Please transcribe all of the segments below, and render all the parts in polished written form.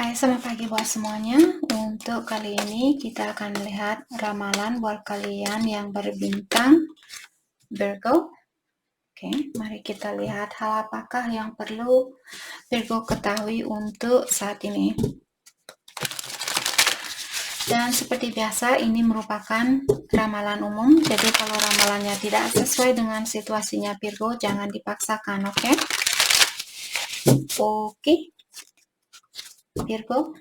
Hai, selamat pagi buat semuanya. Untuk kali ini kita akan melihat ramalan buat kalian yang berbintang Virgo. Oke, mari kita lihat hal apakah yang perlu Virgo ketahui untuk saat ini. Dan seperti biasa, ini merupakan ramalan umum. Jadi kalau ramalannya tidak sesuai dengan situasinya Virgo, jangan dipaksakan, oke? Oke, Virgo.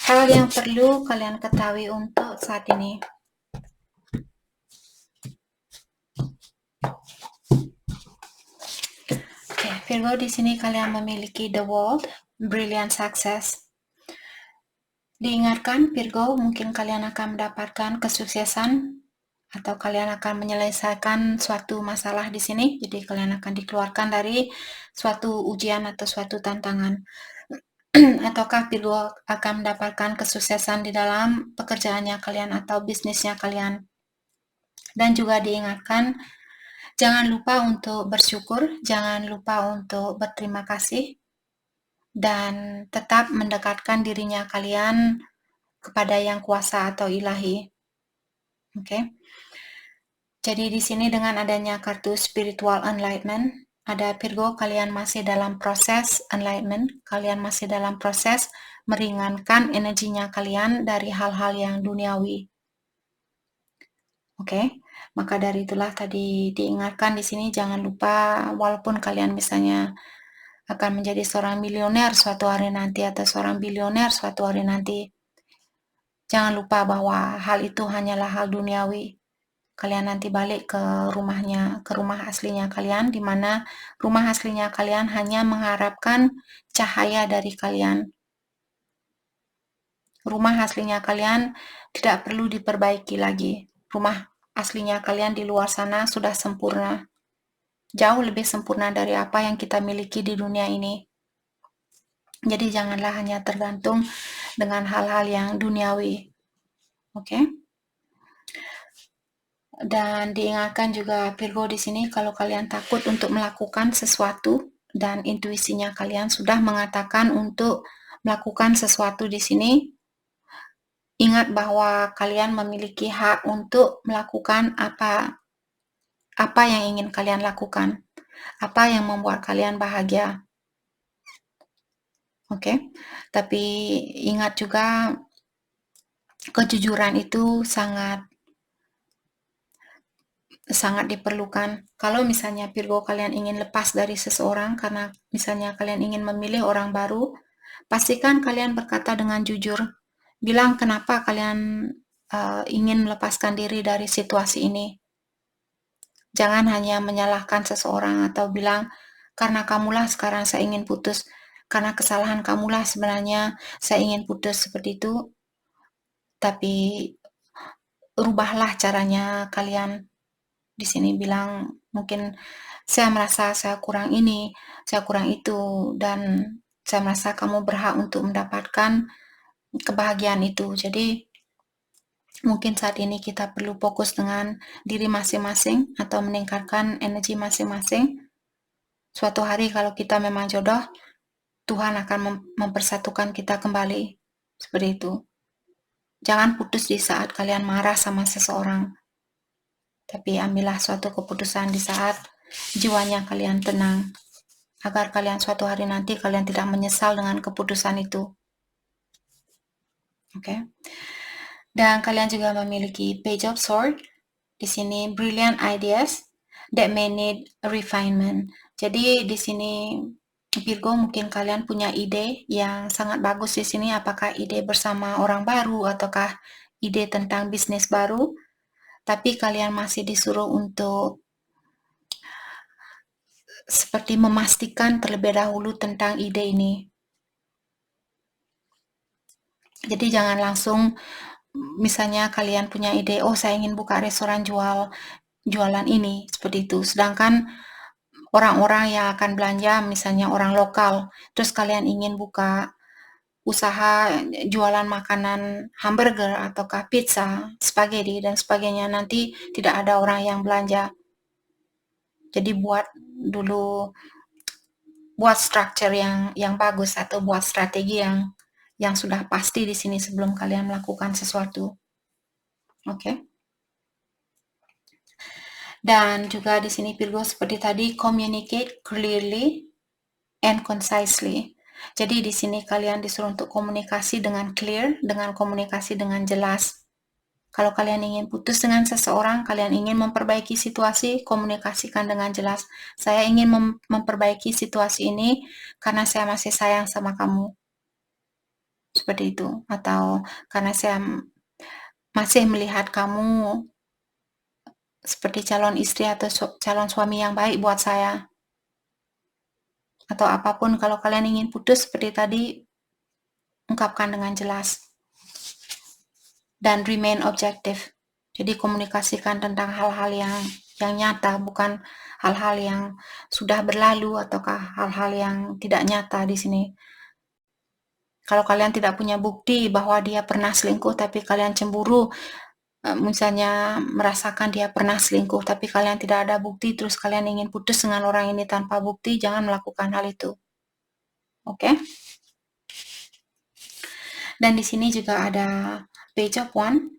Hal yang perlu kalian ketahui untuk saat ini. Oke, Virgo, di sini kalian memiliki the world, brilliant success. Diingatkan Virgo, mungkin kalian akan mendapatkan kesuksesan atau kalian akan menyelesaikan suatu masalah di sini. Jadi kalian akan dikeluarkan dari suatu ujian atau suatu tantangan. Ataukah Virgo akan mendapatkan kesuksesan di dalam pekerjaannya kalian atau bisnisnya kalian. Dan juga diingatkan, jangan lupa untuk bersyukur, jangan lupa untuk berterima kasih, dan tetap mendekatkan dirinya kalian kepada yang kuasa atau ilahi. Oke. Jadi di sini dengan adanya kartu spiritual enlightenment, ada Virgo, kalian masih dalam proses enlightenment, kalian masih dalam proses meringankan energinya kalian dari hal-hal yang duniawi. Oke, maka dari itulah tadi diingatkan di sini jangan lupa, walaupun kalian misalnya akan menjadi seorang milioner suatu hari nanti atau seorang bilioner suatu hari nanti, jangan lupa bahwa hal itu hanyalah hal duniawi. Kalian nanti balik ke rumahnya, ke rumah aslinya kalian, di mana rumah aslinya kalian hanya mengharapkan cahaya dari kalian. Rumah aslinya kalian tidak perlu diperbaiki lagi. Rumah aslinya kalian di luar sana sudah sempurna. Jauh lebih sempurna dari apa yang kita miliki di dunia ini. Jadi janganlah hanya tergantung dengan hal-hal yang duniawi. Oke? Dan diingatkan juga Virgo di sini kalau kalian takut untuk melakukan sesuatu dan intuisinya kalian sudah mengatakan untuk melakukan sesuatu di sini, ingat bahwa kalian memiliki hak untuk melakukan apa yang ingin kalian lakukan, apa yang membuat kalian bahagia. Oke? Tapi ingat juga kejujuran itu sangat diperlukan. Kalau misalnya Virgo kalian ingin lepas dari seseorang karena misalnya kalian ingin memilih orang baru, pastikan kalian berkata dengan jujur. Bilang kenapa kalian ingin melepaskan diri dari situasi ini. Jangan hanya menyalahkan seseorang atau bilang karena kamulah sekarang saya ingin putus, karena kesalahan kamulah sebenarnya saya ingin putus, seperti itu. Tapi rubahlah caranya kalian. Di sini bilang mungkin saya merasa saya kurang ini, saya kurang itu, dan saya merasa kamu berhak untuk mendapatkan kebahagiaan itu. Jadi mungkin saat ini kita perlu fokus dengan diri masing-masing atau meningkatkan energi masing-masing. Suatu hari kalau kita memang jodoh, Tuhan akan mempersatukan kita kembali. Seperti itu. Jangan putus di saat kalian marah sama seseorang. Tapi ambillah suatu keputusan di saat jiwanya kalian tenang, agar kalian suatu hari nanti kalian tidak menyesal dengan keputusan itu. Oke. Dan kalian juga memiliki Page of Swords. Di sini brilliant ideas that may need refinement. Jadi di sini Virgo mungkin kalian punya ide yang sangat bagus di sini, apakah ide bersama orang baru ataukah ide tentang bisnis baru, tapi kalian masih disuruh untuk seperti memastikan terlebih dahulu tentang ide ini. Jadi jangan langsung, misalnya kalian punya ide, oh saya ingin buka restoran jualan ini, seperti itu. Sedangkan orang-orang yang akan belanja, misalnya orang lokal, terus kalian ingin buka usaha jualan makanan hamburger ataukah pizza, spaghetti dan sebagainya, nanti tidak ada orang yang belanja. Jadi buat dulu buat structure yang bagus atau buat strategi yang sudah pasti di sini sebelum kalian melakukan sesuatu. Oke. Dan juga di sini Virgo seperti tadi, communicate clearly and concisely. Jadi di sini kalian disuruh untuk komunikasi dengan clear, dengan komunikasi dengan jelas. Kalau kalian ingin putus dengan seseorang, kalian ingin memperbaiki situasi, komunikasikan dengan jelas. Saya ingin memperbaiki situasi ini karena saya masih sayang sama kamu. Seperti itu. Atau karena saya masih melihat kamu seperti calon istri atau calon suami yang baik buat saya. Atau apapun, kalau kalian ingin putus seperti tadi, ungkapkan dengan jelas. Dan remain objective. Jadi komunikasikan tentang hal-hal yang nyata, bukan hal-hal yang sudah berlalu ataukah hal-hal yang tidak nyata di sini. Kalau kalian tidak punya bukti bahwa dia pernah selingkuh tapi kalian cemburu, misalnya merasakan dia pernah selingkuh tapi kalian tidak ada bukti, terus kalian ingin putus dengan orang ini tanpa bukti, jangan melakukan hal itu. Oke? Dan di sini juga ada page of one.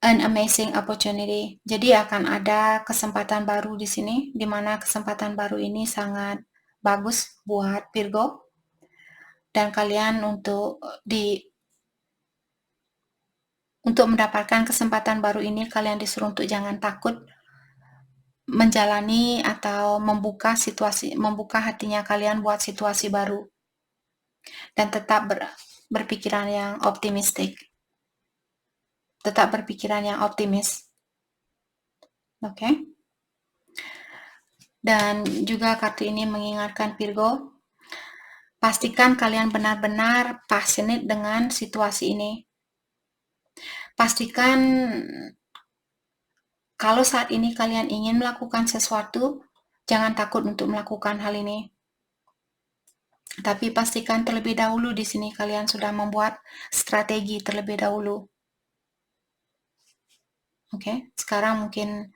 An amazing opportunity. Jadi akan ada kesempatan baru di sini, di mana kesempatan baru ini sangat bagus buat Virgo. Dan kalian untuk mendapatkan kesempatan baru ini, kalian disuruh untuk jangan takut menjalani atau membuka hatinya kalian buat situasi baru. Dan tetap berpikiran yang optimistik. Tetap berpikiran yang optimis. Oke? Dan juga kartu ini mengingatkan Virgo, pastikan kalian benar-benar passionate dengan situasi ini. Pastikan kalau saat ini kalian ingin melakukan sesuatu, jangan takut untuk melakukan hal ini. Tapi pastikan terlebih dahulu di sini kalian sudah membuat strategi terlebih dahulu. Oke, sekarang mungkin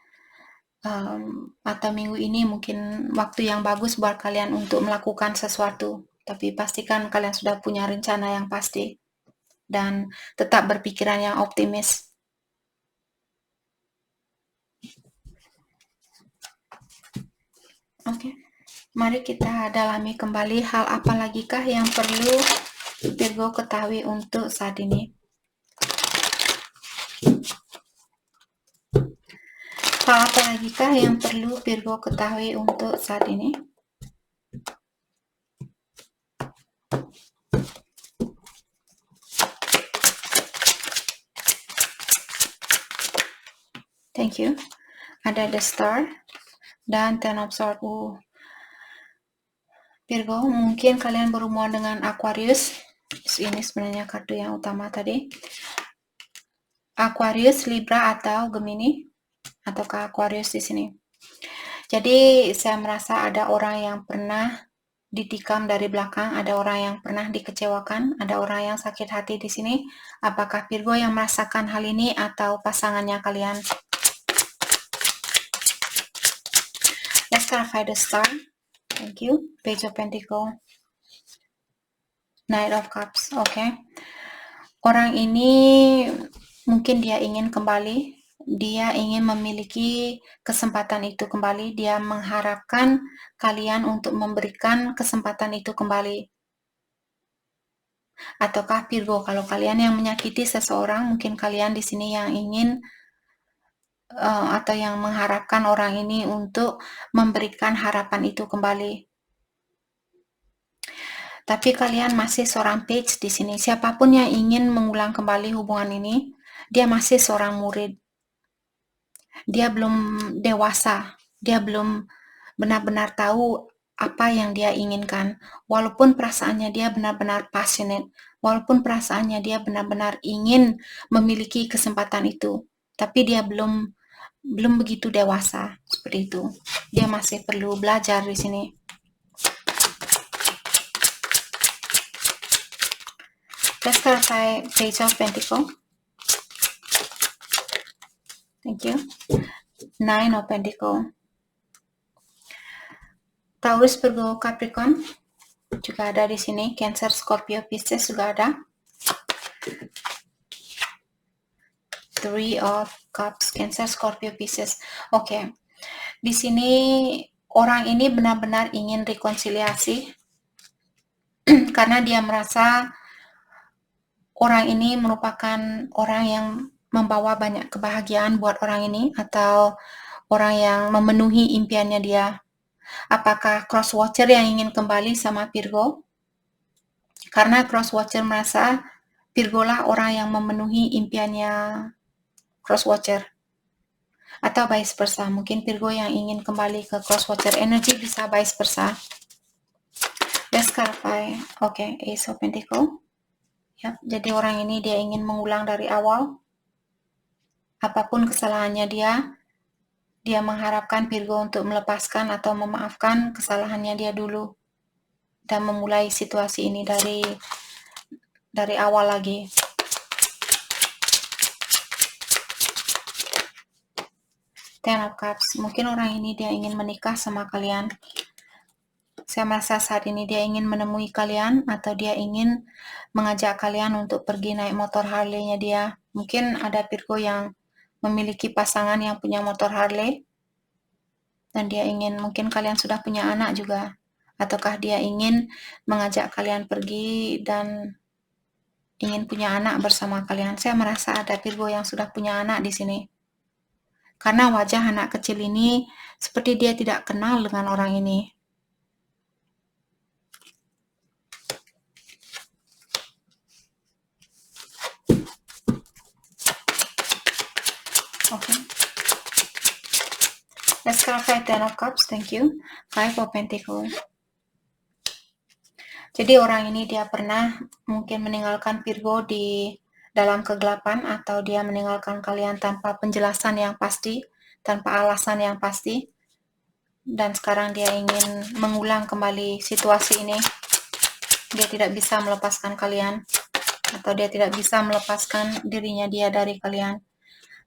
atau minggu ini mungkin waktu yang bagus buat kalian untuk melakukan sesuatu. Tapi pastikan kalian sudah punya rencana yang pasti. Dan tetap berpikiran yang optimis. Oke, mari kita dalami kembali hal apa lagikah yang perlu Virgo ketahui untuk saat ini. Hal apa lagikah yang perlu Virgo ketahui untuk saat ini? Thank you. Ada The Star dan Ten of Swords. Virgo, mungkin kalian berhubungan dengan Aquarius. Ini sebenarnya kartu yang utama tadi. Aquarius, Libra, atau Gemini. Ataukah Aquarius di sini. Jadi saya merasa ada orang yang pernah ditikam dari belakang, ada orang yang pernah dikecewakan, ada orang yang sakit hati di sini. Apakah Virgo yang merasakan hal ini atau pasangannya kalian? Let's clarify the star. Thank you. Page of Pentacles. Knight of Cups. Okay. Orang ini mungkin dia ingin kembali. Dia ingin memiliki kesempatan itu kembali. Dia mengharapkan kalian untuk memberikan kesempatan itu kembali. Ataukah Virgo, kalau kalian yang menyakiti seseorang, mungkin kalian di sini yang ingin atau yang mengharapkan orang ini untuk memberikan harapan itu kembali. Tapi kalian masih seorang page di sini. Siapapun yang ingin mengulang kembali hubungan ini, dia masih seorang murid. Dia belum dewasa. Dia belum benar-benar tahu apa yang dia inginkan. Walaupun perasaannya dia benar-benar passionate. Walaupun perasaannya dia benar-benar ingin memiliki kesempatan itu. Tapi dia belum begitu dewasa. Seperti itu. Dia masih perlu belajar di sini. Let's clarify Page of Pentacles. Thank you. Nine of Pentacles. Taurus, Virgo, Capricorn juga ada di sini. Cancer, Scorpio, Pisces juga ada. Three of Cups, Cancer, Scorpio, Pisces. Oke. Di sini orang ini benar-benar ingin rekonsiliasi karena dia merasa orang ini merupakan orang yang membawa banyak kebahagiaan buat orang ini, atau orang yang memenuhi impiannya dia. Apakah cross watcher yang ingin kembali sama Virgo? Karena cross watcher merasa Virgo lah orang yang memenuhi impiannya cross watcher. Atau vice versa, mungkin Virgo yang ingin kembali ke cross watcher. Energi bisa vice versa. Let's clarify. Oke, Ace of Pentacle. Ya, jadi orang ini dia ingin mengulang dari awal. Apapun kesalahannya dia mengharapkan Virgo untuk melepaskan atau memaafkan kesalahannya dia dulu dan memulai situasi ini dari awal lagi. Ten of Cups. Mungkin orang ini dia ingin menikah sama kalian. Saya merasa saat ini dia ingin menemui kalian, atau dia ingin mengajak kalian untuk pergi naik motor Harley-nya dia. Mungkin ada Virgo yang memiliki pasangan yang punya motor Harley, dan dia ingin, mungkin kalian sudah punya anak juga. Ataukah dia ingin mengajak kalian pergi dan ingin punya anak bersama kalian. Saya merasa ada Virgo yang sudah punya anak di sini. Karena wajah anak kecil ini seperti dia tidak kenal dengan orang ini. Okay. Let's clarify Ten of Cups. Thank you. Five of Pentacles. Jadi orang ini dia pernah mungkin meninggalkan Virgo di dalam kegelapan, atau dia meninggalkan kalian tanpa penjelasan yang pasti, tanpa alasan yang pasti. Dan sekarang dia ingin mengulang kembali situasi ini. Dia tidak bisa melepaskan kalian, atau dia tidak bisa melepaskan dirinya dia dari kalian.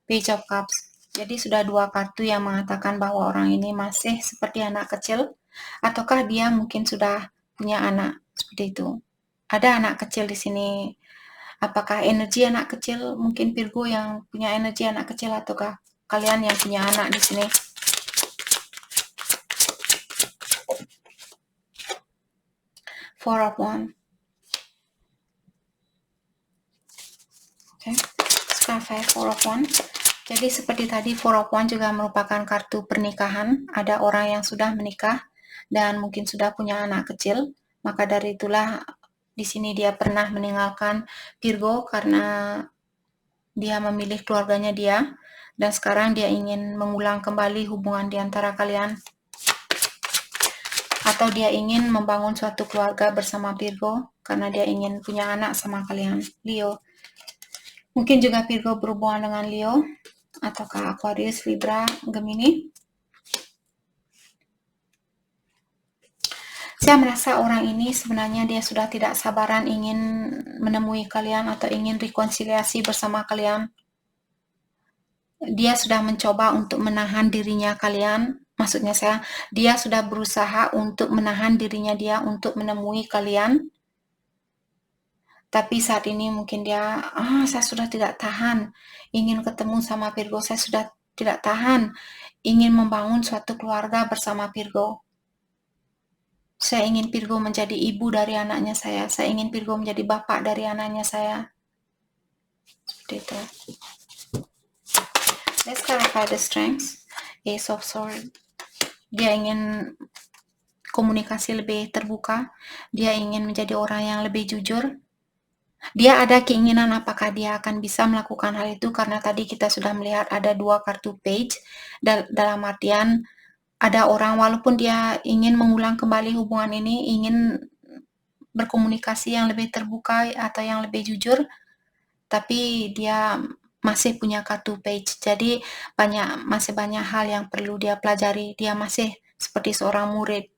Page of Cups. Jadi sudah dua kartu yang mengatakan bahwa orang ini masih seperti anak kecil, ataukah dia mungkin sudah punya anak, seperti itu. Ada anak kecil di sini. Apakah energi anak kecil, mungkin Virgo yang punya energi anak kecil, ataukah kalian yang punya anak di sini? Four of Wands. Oke. Sekarang Four of Wands. Jadi seperti tadi, Four of Wands juga merupakan kartu pernikahan. Ada orang yang sudah menikah dan mungkin sudah punya anak kecil. Maka dari itulah di sini dia pernah meninggalkan Virgo karena dia memilih keluarganya dia, dan sekarang dia ingin mengulang kembali hubungan di antara kalian. Atau dia ingin membangun suatu keluarga bersama Virgo karena dia ingin punya anak sama kalian. Leo. Mungkin juga Virgo berhubungan dengan Leo, ataukah Aquarius, Libra, Gemini. Saya merasa orang ini sebenarnya dia sudah tidak sabaran ingin menemui kalian atau ingin rekonsiliasi bersama kalian. Dia sudah mencoba untuk menahan dirinya kalian. Maksudnya dia sudah berusaha untuk menahan dirinya dia untuk menemui kalian. Tapi saat ini mungkin dia, saya sudah tidak tahan ingin ketemu sama Virgo. Saya sudah tidak tahan ingin membangun suatu keluarga bersama Virgo. Saya ingin Virgo menjadi ibu dari anaknya saya. Saya ingin Virgo menjadi bapak dari anaknya saya. Seperti itu. Let's clarify the strengths. Ace of Swords. Dia ingin komunikasi lebih terbuka. Dia ingin menjadi orang yang lebih jujur. Dia ada keinginan apakah dia akan bisa melakukan hal itu, karena tadi kita sudah melihat ada dua kartu page. Dalam artian ada orang walaupun dia ingin mengulang kembali hubungan ini, ingin berkomunikasi yang lebih terbuka atau yang lebih jujur, tapi dia masih punya kartu page. Jadi masih banyak hal yang perlu dia pelajari. Dia masih seperti seorang murid.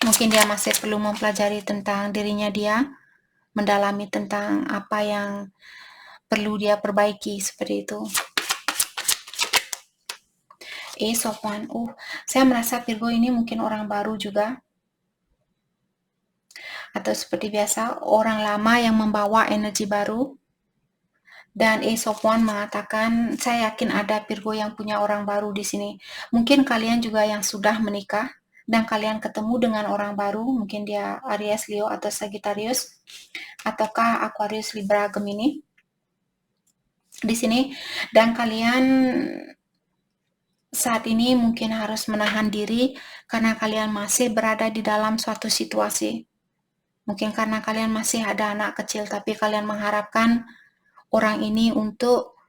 Mungkin dia masih perlu mempelajari tentang dirinya dia, mendalami tentang apa yang perlu dia perbaiki, seperti itu. Ace of Wands. Saya merasa Virgo ini mungkin orang baru juga. Atau seperti biasa, orang lama yang membawa energi baru. Dan Ace of Wands mengatakan, saya yakin ada Virgo yang punya orang baru di sini. Mungkin kalian juga yang sudah menikah dan kalian ketemu dengan orang baru, mungkin dia Aries, Leo, atau Sagittarius, ataukah Aquarius, Libra, Gemini di sini. Dan kalian saat ini mungkin harus menahan diri karena kalian masih berada di dalam suatu situasi. Mungkin karena kalian masih ada anak kecil, tapi kalian mengharapkan orang ini untuk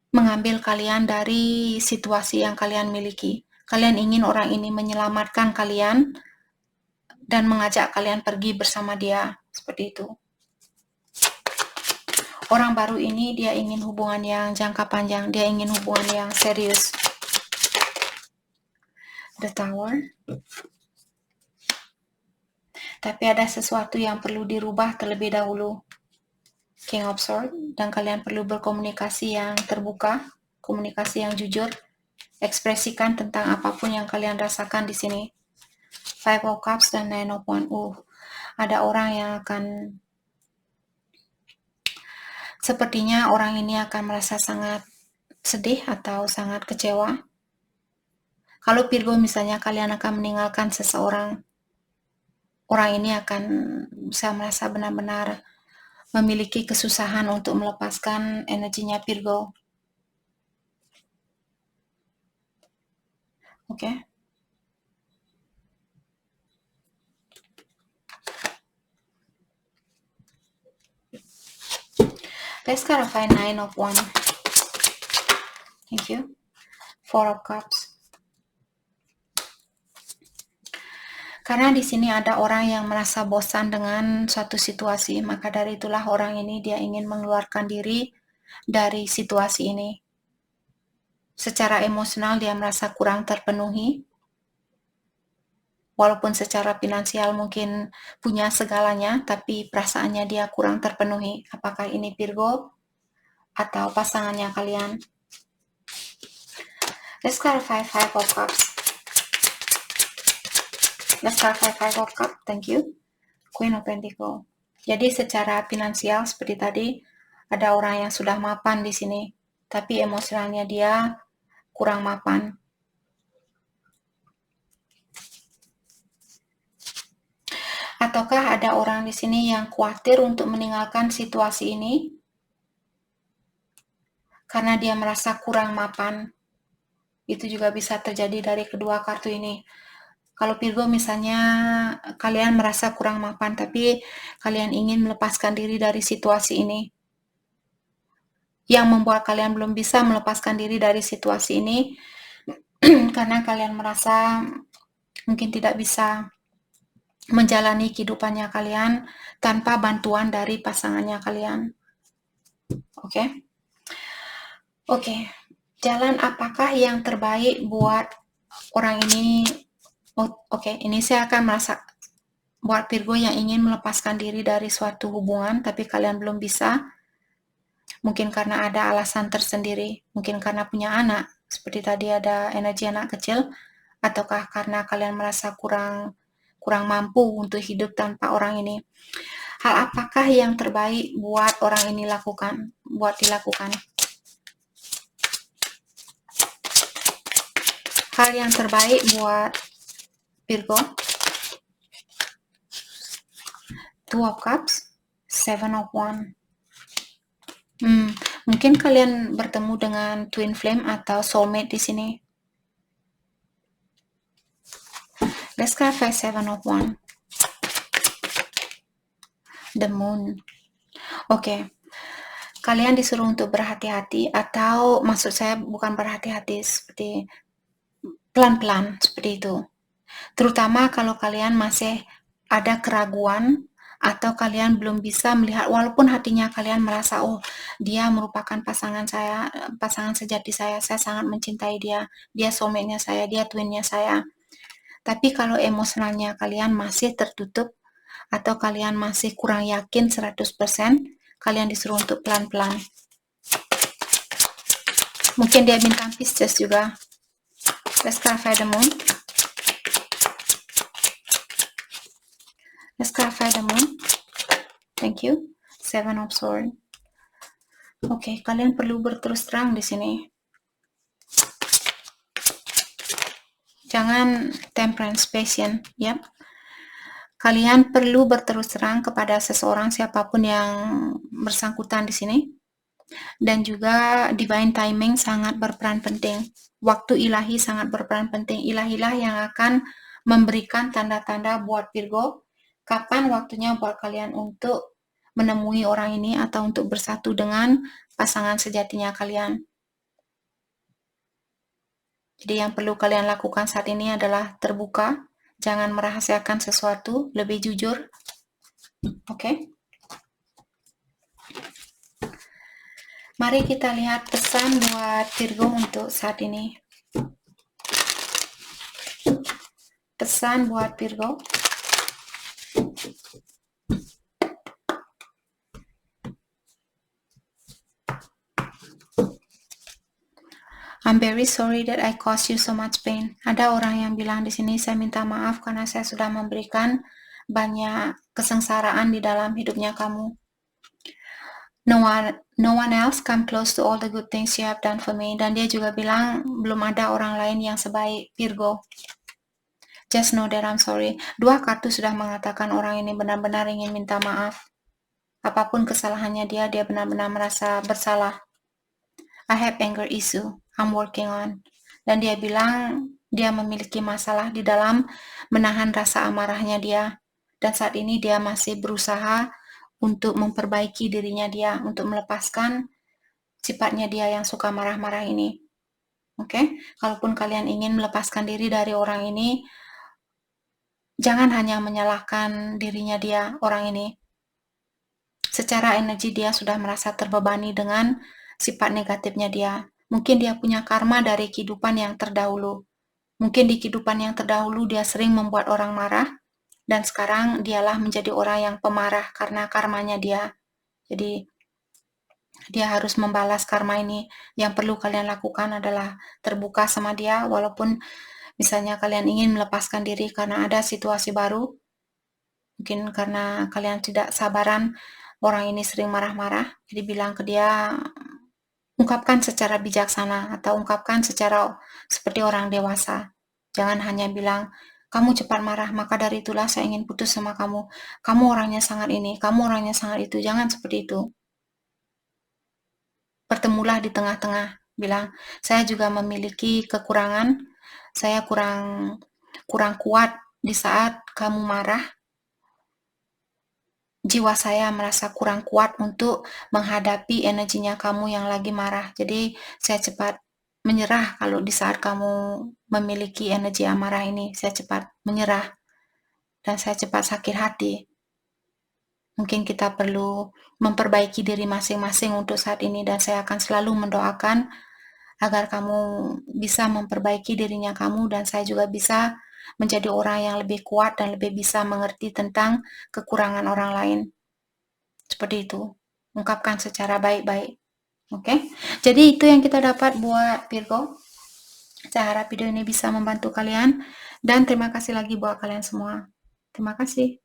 mengambil kalian dari situasi yang kalian miliki. Kalian ingin orang ini menyelamatkan kalian dan mengajak kalian pergi bersama dia, seperti itu. Orang baru ini dia ingin hubungan yang jangka panjang, dia ingin hubungan yang serius. The Tower. Tapi ada sesuatu yang perlu dirubah terlebih dahulu. King of Swords, dan kalian perlu berkomunikasi yang terbuka, komunikasi yang jujur, ekspresikan tentang apapun yang kalian rasakan di sini. Five of Cups dan Nine of Wands. Ada orang yang akan, sepertinya orang ini akan merasa sangat sedih atau sangat kecewa. Kalau Virgo misalnya kalian akan meninggalkan seseorang, orang ini akan bisa merasa benar-benar memiliki kesusahan untuk melepaskan energinya Virgo. Oke. Let's clarify Nine of Wands. Thank you. Four of Cups. Karena di sini ada orang yang merasa bosan dengan suatu situasi, maka dari itulah orang ini dia ingin mengeluarkan diri dari situasi ini. Secara emosional dia merasa kurang terpenuhi, walaupun secara finansial mungkin punya segalanya, tapi perasaannya dia kurang terpenuhi. Apakah ini Virgo atau pasangannya kalian? Let's clarify Five of Cups. Let's clarify Five of Cups. Thank you. Queen of Pentacles. Jadi secara finansial seperti tadi, ada orang yang sudah mapan di sini, tapi emosionalnya dia kurang mapan. Ataukah ada orang di sini yang khawatir untuk meninggalkan situasi ini karena dia merasa kurang mapan? Itu juga bisa terjadi dari kedua kartu ini. Kalau Virgo misalnya kalian merasa kurang mapan, tapi kalian ingin melepaskan diri dari situasi ini. Yang membuat kalian belum bisa melepaskan diri dari situasi ini karena kalian merasa mungkin tidak bisa menjalani kehidupannya kalian tanpa bantuan dari pasangannya kalian. Oke. Jalan apakah yang terbaik buat orang ini? Ini saya akan merasa buat Virgo yang ingin melepaskan diri dari suatu hubungan tapi kalian belum bisa. Mungkin karena ada alasan tersendiri, mungkin karena punya anak, seperti tadi ada energi anak kecil, ataukah karena kalian merasa kurang mampu untuk hidup tanpa orang ini. Hal apakah yang terbaik buat orang ini dilakukan? Hal yang terbaik buat Virgo. Two of Cups, Seven of Wands. Mungkin kalian bertemu dengan twin flame atau soulmate di sini. Let's clarify Seven of Wands. The Moon. Kalian disuruh untuk berhati-hati, atau maksud saya bukan berhati-hati, seperti pelan-pelan, seperti itu. Terutama kalau kalian masih ada keraguan atau kalian belum bisa melihat, walaupun hatinya kalian merasa dia merupakan pasangan sejati saya sangat mencintai dia soulmate-nya saya, dia twin-nya saya. Tapi kalau emosionalnya kalian masih tertutup atau kalian masih kurang yakin 100%, kalian disuruh untuk pelan-pelan. Mungkin dia bintang Pisces juga. Let's clarify the moon. Let's clarify the moon. Thank you. Seven of Swords. Oke, kalian perlu berterus terang di sini. Jangan temperance, patient, ya. Kalian perlu berterus terang kepada seseorang siapapun yang bersangkutan di sini. Dan juga divine timing sangat berperan penting. Waktu ilahi sangat berperan penting. Ilahilah yang akan memberikan tanda-tanda buat Virgo kapan waktunya buat kalian untuk menemui orang ini atau untuk bersatu dengan pasangan sejatinya kalian. Jadi yang perlu kalian lakukan saat ini adalah terbuka, jangan merahasiakan sesuatu, lebih jujur. Oke? Mari kita lihat pesan buat Virgo untuk saat ini. Pesan buat Virgo. I'm very sorry that I caused you so much pain. Ada orang yang bilang di sini, saya minta maaf karena saya sudah memberikan banyak kesengsaraan di dalam hidupnya kamu. No one else come close to all the good things you have done for me. Dan dia juga bilang, belum ada orang lain yang sebaik Virgo. Just know that I'm sorry. Dua kartu sudah mengatakan orang ini benar-benar ingin minta maaf. Apapun kesalahannya dia benar-benar merasa bersalah. I have anger issue. I'm working on. Dan dia bilang dia memiliki masalah di dalam menahan rasa amarahnya dia. Dan saat ini dia masih berusaha untuk memperbaiki dirinya dia, untuk melepaskan sifatnya dia yang suka marah-marah ini. Oke? Kalaupun kalian ingin melepaskan diri dari orang ini, jangan hanya menyalahkan dirinya dia, orang ini. Secara energi dia sudah merasa terbebani dengan sifat negatifnya dia. Mungkin dia punya karma dari kehidupan yang terdahulu. Mungkin di kehidupan yang terdahulu dia sering membuat orang marah, dan sekarang dialah menjadi orang yang pemarah karena karmanya dia. Jadi dia harus membalas karma ini. Yang perlu kalian lakukan adalah terbuka sama dia, walaupun misalnya kalian ingin melepaskan diri karena ada situasi baru, mungkin karena kalian tidak sabaran, orang ini sering marah-marah, jadi bilang ke dia, ungkapkan secara bijaksana atau ungkapkan secara seperti orang dewasa. Jangan hanya bilang, kamu cepat marah, maka dari itulah saya ingin putus sama kamu. Kamu orangnya sangat ini, kamu orangnya sangat itu. Jangan seperti itu. Bertemulah di tengah-tengah. Bilang, saya juga memiliki kekurangan, saya kurang kuat di saat kamu marah. Jiwa saya merasa kurang kuat untuk menghadapi energinya kamu yang lagi marah. Jadi saya cepat menyerah kalau di saat kamu memiliki energi amarah ini. Saya cepat menyerah dan saya cepat sakit hati. Mungkin kita perlu memperbaiki diri masing-masing untuk saat ini, dan saya akan selalu mendoakan agar kamu bisa memperbaiki dirinya kamu, dan saya juga bisa menjadi orang yang lebih kuat dan lebih bisa mengerti tentang kekurangan orang lain. Seperti itu. Ungkapkan secara baik-baik. Oke? Jadi itu yang kita dapat buat Virgo. Saya harap video ini bisa membantu kalian. Dan terima kasih lagi buat kalian semua. Terima kasih.